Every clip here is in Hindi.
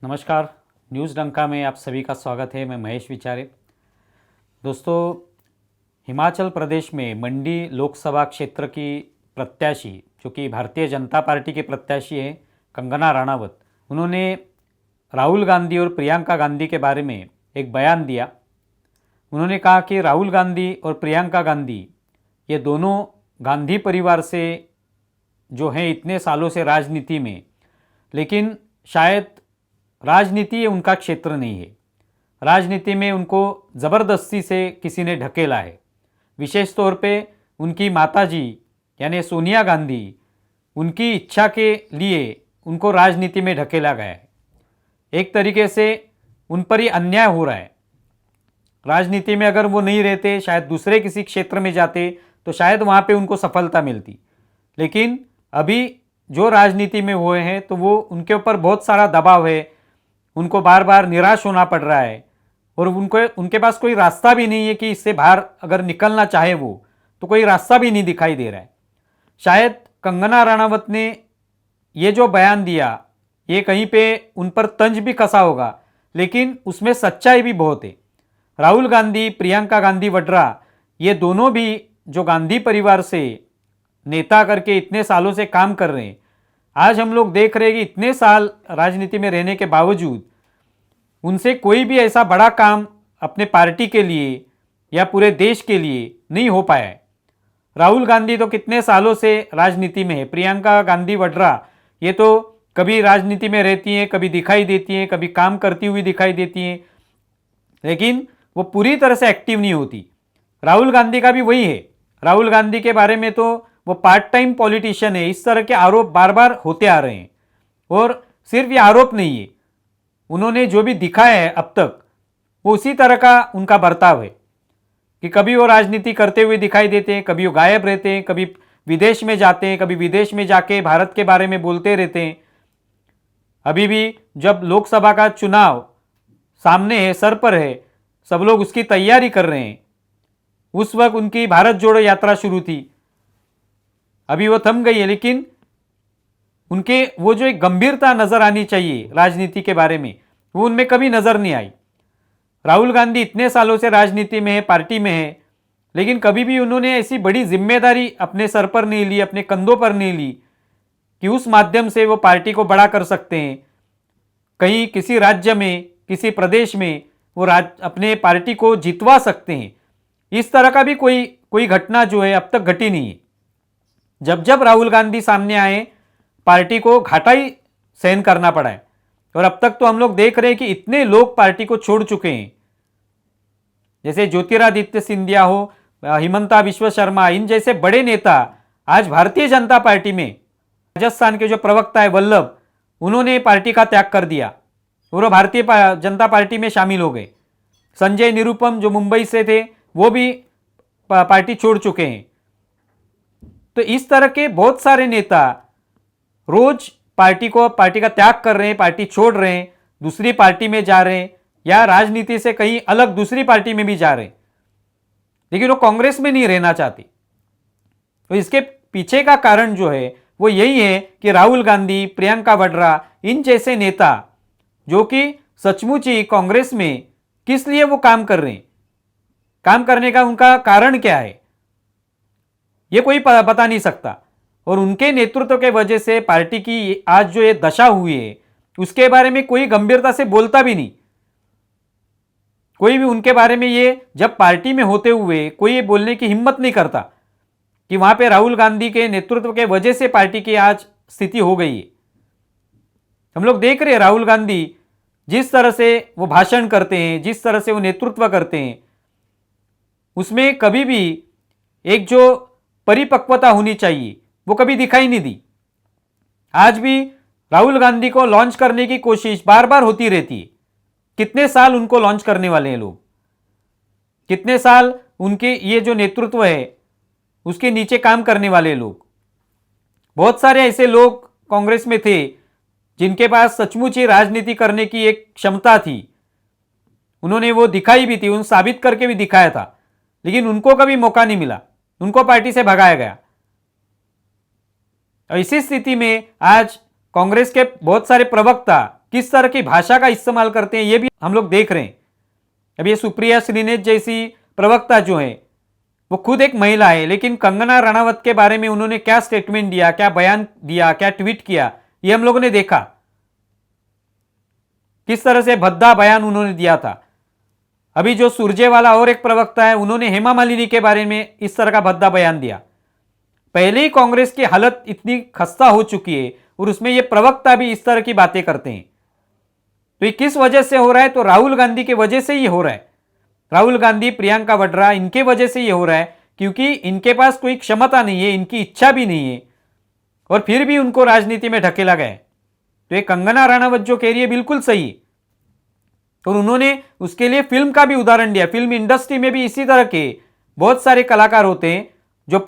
नमस्कार। न्यूज़ डंका में आप सभी का स्वागत है। मैं महेश विचारे। दोस्तों, हिमाचल प्रदेश में मंडी लोकसभा क्षेत्र की प्रत्याशी जो कि भारतीय जनता पार्टी के प्रत्याशी हैं, कंगना राणावत, उन्होंने राहुल गांधी और प्रियंका गांधी के बारे में एक बयान दिया। उन्होंने कहा कि राहुल गांधी और प्रियंका गांधी ये दोनों गांधी परिवार से जो हैं इतने सालों से राजनीति में, लेकिन शायद राजनीति ये उनका क्षेत्र नहीं है। राजनीति में उनको ज़बरदस्ती से किसी ने ढकेला है। विशेष तौर पे उनकी माताजी यानी सोनिया गांधी, उनकी इच्छा के लिए उनको राजनीति में ढकेला गया है। एक तरीके से उन पर ही अन्याय हो रहा है। राजनीति में अगर वो नहीं रहते, शायद दूसरे किसी क्षेत्र में जाते तो शायद वहाँ पे उनको सफलता मिलती। लेकिन अभी जो राजनीति में हुए हैं तो वो उनके ऊपर बहुत सारा दबाव है, उनको बार बार निराश होना पड़ रहा है और उनके पास कोई रास्ता भी नहीं है कि इससे बाहर अगर निकलना चाहे वो तो कोई रास्ता भी नहीं दिखाई दे रहा है। शायद कंगना राणावत ने ये जो बयान दिया ये कहीं पे उन पर तंज भी कसा होगा, लेकिन उसमें सच्चाई भी बहुत है। राहुल गांधी, प्रियंका गांधी वड्रा, ये दोनों भी जो गांधी परिवार से नेता करके इतने सालों से काम कर रहे हैं, आज हम लोग देख रहे हैं कि इतने साल राजनीति में रहने के बावजूद उनसे कोई भी ऐसा बड़ा काम अपने पार्टी के लिए या पूरे देश के लिए नहीं हो पाया है। राहुल गांधी तो कितने सालों से राजनीति में है, प्रियंका गांधी वड्रा ये तो कभी राजनीति में रहती हैं, कभी दिखाई देती हैं, कभी काम करती हुई दिखाई देती हैं, लेकिन वो पूरी तरह से एक्टिव नहीं होती। राहुल गांधी का भी वही है। राहुल गांधी के बारे में तो वो पार्ट टाइम पॉलिटिशियन है, इस तरह के आरोप बार बार होते आ रहे हैं। और सिर्फ ये आरोप नहीं है, उन्होंने जो भी दिखाया है अब तक वो उसी तरह का उनका बर्ताव है कि कभी वो राजनीति करते हुए दिखाई देते हैं, कभी वो गायब रहते हैं, कभी विदेश में जाते हैं, कभी विदेश में जाके भारत के बारे में बोलते रहते हैं। अभी भी जब लोकसभा का चुनाव सामने है, सर पर है, सब लोग उसकी तैयारी कर रहे हैं, उस वक्त उनकी भारत जोड़ो यात्रा शुरू थी। अभी वो थम गई है, लेकिन उनके वो जो एक गंभीरता नजर आनी चाहिए राजनीति के बारे में, वो उनमें कभी नजर नहीं आई। राहुल गांधी इतने सालों से राजनीति में है, पार्टी में है, लेकिन कभी भी उन्होंने ऐसी बड़ी जिम्मेदारी अपने सर पर नहीं ली, अपने कंधों पर नहीं ली कि उस माध्यम से वो पार्टी को बड़ा कर सकते हैं। कहीं किसी राज्य में, किसी प्रदेश में वो अपने पार्टी को जितवा सकते हैं। इस तरह का भी कोई घटना जो है अब तक घटी नहीं है। जब जब राहुल गांधी सामने आए, पार्टी को घाटा ही सहन करना पड़ा है। और अब तक तो हम लोग देख रहे हैं कि इतने लोग पार्टी को छोड़ चुके हैं, जैसे ज्योतिरादित्य सिंधिया हो, हिमंता बिश्व शर्मा, इन जैसे बड़े नेता आज भारतीय जनता पार्टी में, राजस्थान के जो प्रवक्ता है वल्लभ, उन्होंने पार्टी का त्याग कर दिया और वो भारतीय जनता पार्टी में शामिल हो गए। संजय निरुपम जो मुंबई से थे वो भी पार्टी छोड़ चुके हैं। तो इस तरह के बहुत सारे नेता रोज पार्टी का त्याग कर रहे हैं, पार्टी छोड़ रहे हैं, दूसरी पार्टी में जा रहे हैं या राजनीति से कहीं अलग दूसरी पार्टी में भी जा रहे हैं, लेकिन वो कांग्रेस में नहीं रहना चाहती। तो इसके पीछे का कारण जो है वो यही है कि राहुल गांधी, प्रियंका वड्रा, इन जैसे नेता जो कि सचमुच ही कांग्रेस में किस लिए वो काम कर रहे हैं, काम करने का उनका कारण क्या है, ये कोई बता नहीं सकता। और उनके नेतृत्व के वजह से पार्टी की आज जो ये दशा हुई है उसके बारे में कोई गंभीरता से बोलता भी नहीं। कोई भी उनके बारे में ये जब पार्टी में होते हुए कोई ये बोलने की हिम्मत नहीं करता कि वहां पे राहुल गांधी के नेतृत्व के वजह से पार्टी की आज स्थिति हो गई है। हम लोग देख रहे हैं राहुल गांधी जिस तरह से वो भाषण करते हैं, जिस तरह से वो नेतृत्व करते हैं, उसमें कभी भी एक जो परिपक्वता होनी चाहिए वो कभी दिखाई नहीं दी। आज भी राहुल गांधी को लॉन्च करने की कोशिश बार बार होती रहती है। कितने साल उनको लॉन्च करने वाले हैं लोग, कितने साल उनके ये जो नेतृत्व है उसके नीचे काम करने वाले लोग। बहुत सारे ऐसे लोग कांग्रेस में थे जिनके पास सचमुच ही राजनीति करने की एक क्षमता थी, उन्होंने वो दिखाई भी थी, उन साबित करके भी दिखाया था, लेकिन उनको कभी मौका नहीं मिला, उनको पार्टी से भगाया गया। इसी स्थिति में आज कांग्रेस के बहुत सारे प्रवक्ता किस तरह की भाषा का इस्तेमाल करते हैं ये भी हम लोग देख रहे हैं। अब ये सुप्रिया श्रीनेत जैसी प्रवक्ता जो है वो खुद एक महिला है, लेकिन कंगना रनावत के बारे में उन्होंने क्या स्टेटमेंट दिया, क्या बयान दिया, क्या ट्वीट किया, ये हम लोगों ने देखा। किस तरह से भद्दा बयान उन्होंने दिया था। अभी जो सुरजेवाला और एक प्रवक्ता है, उन्होंने हेमा मालिनी के बारे में इस तरह का भद्दा बयान दिया। पहले ही कांग्रेस की हालत इतनी खस्ता हो चुकी है और उसमें ये प्रवक्ता भी इस तरह की बातें करते हैं। तो ये किस वजह से हो रहा है? तो राहुल गांधी के वजह से ही हो रहा है। राहुल गांधी, प्रियंका वाड्रा, इनके वजह से ये हो रहा है, क्योंकि इनके पास कोई क्षमता नहीं है, इनकी इच्छा भी नहीं है, और फिर भी उनको राजनीति में ढकेला गया है। तो ये कंगना रनावत जो कह रही है बिल्कुल सही, और उन्होंने उसके लिए फिल्म का भी उदाहरण दिया। फिल्म इंडस्ट्री में भी इसी तरह के बहुत सारे कलाकार होते हैं जो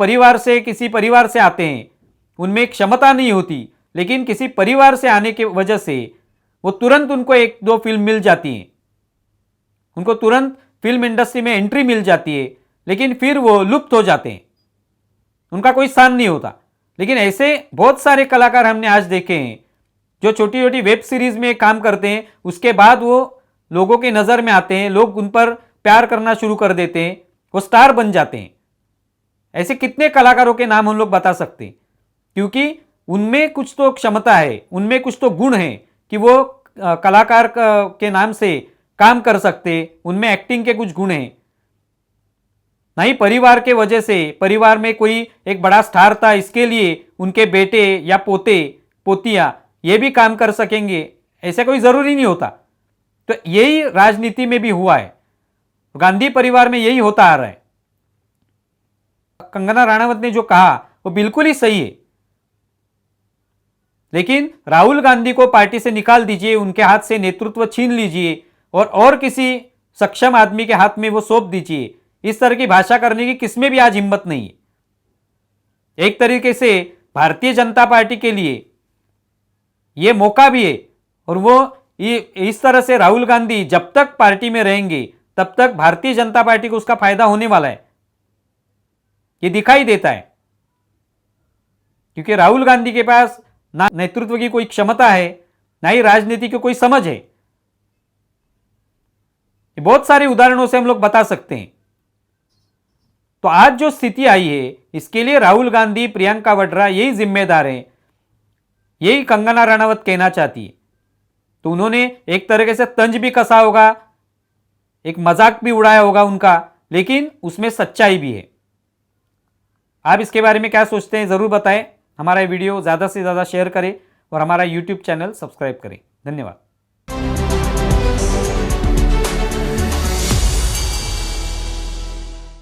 किसी परिवार से आते हैं, उनमें क्षमता नहीं होती, लेकिन किसी परिवार से आने की वजह से वो तुरंत उनको 1-2 फिल्म मिल जाती हैं, उनको तुरंत फिल्म इंडस्ट्री में एंट्री मिल जाती है, लेकिन फिर वो लुप्त हो जाते हैं, उनका कोई स्थान नहीं होता। लेकिन ऐसे बहुत सारे कलाकार हमने आज देखे हैं जो छोटी छोटी वेब सीरीज में काम करते हैं, उसके बाद वो लोगों की नज़र में आते हैं, लोग उन पर प्यार करना शुरू कर देते हैं, वो स्टार बन जाते हैं। ऐसे कितने कलाकारों के नाम हम लोग बता सकते हैं, क्योंकि उनमें कुछ तो क्षमता है, उनमें कुछ तो गुण है कि वो कलाकार के नाम से काम कर सकते, उनमें एक्टिंग के कुछ गुण हैं। नहीं परिवार के वजह से, परिवार में कोई एक बड़ा स्टार था, इसके लिए उनके बेटे या पोते पोतियां ये भी काम कर सकेंगे, ऐसा कोई जरूरी नहीं होता। तो यही राजनीति में भी हुआ है, गांधी परिवार में यही होता आ रहा है। कंगना रनावत ने जो कहा वो बिल्कुल ही सही है, लेकिन राहुल गांधी को पार्टी से निकाल दीजिए, उनके हाथ से नेतृत्व छीन लीजिए और किसी सक्षम आदमी के हाथ में वो सौंप दीजिए। इस तरह की भाषा करने की किसमें भी आज हिम्मत नहीं है। एक तरीके से भारतीय जनता पार्टी के लिए यह मौका भी है, और वो इस तरह से राहुल गांधी जब तक पार्टी में रहेंगे तब तक भारतीय जनता पार्टी को उसका फायदा होने वाला है, ये दिखाई देता है। क्योंकि राहुल गांधी के पास ना नेतृत्व की कोई क्षमता है, ना ही राजनीति की कोई समझ है। बहुत सारे उदाहरणों से हम लोग बता सकते हैं। तो आज जो स्थिति आई है, इसके लिए राहुल गांधी, प्रियंका वाड्रा यही जिम्मेदार है, यही कंगना रनावत कहना चाहती है। तो उन्होंने एक तरीके से तंज भी कसा होगा, एक मजाक भी उड़ाया होगा उनका, लेकिन उसमें सच्चाई भी है। आप इसके बारे में क्या सोचते हैं जरूर बताएं। हमारा वीडियो ज्यादा से ज्यादा शेयर करें और हमारा YouTube चैनल सब्सक्राइब करें। धन्यवाद।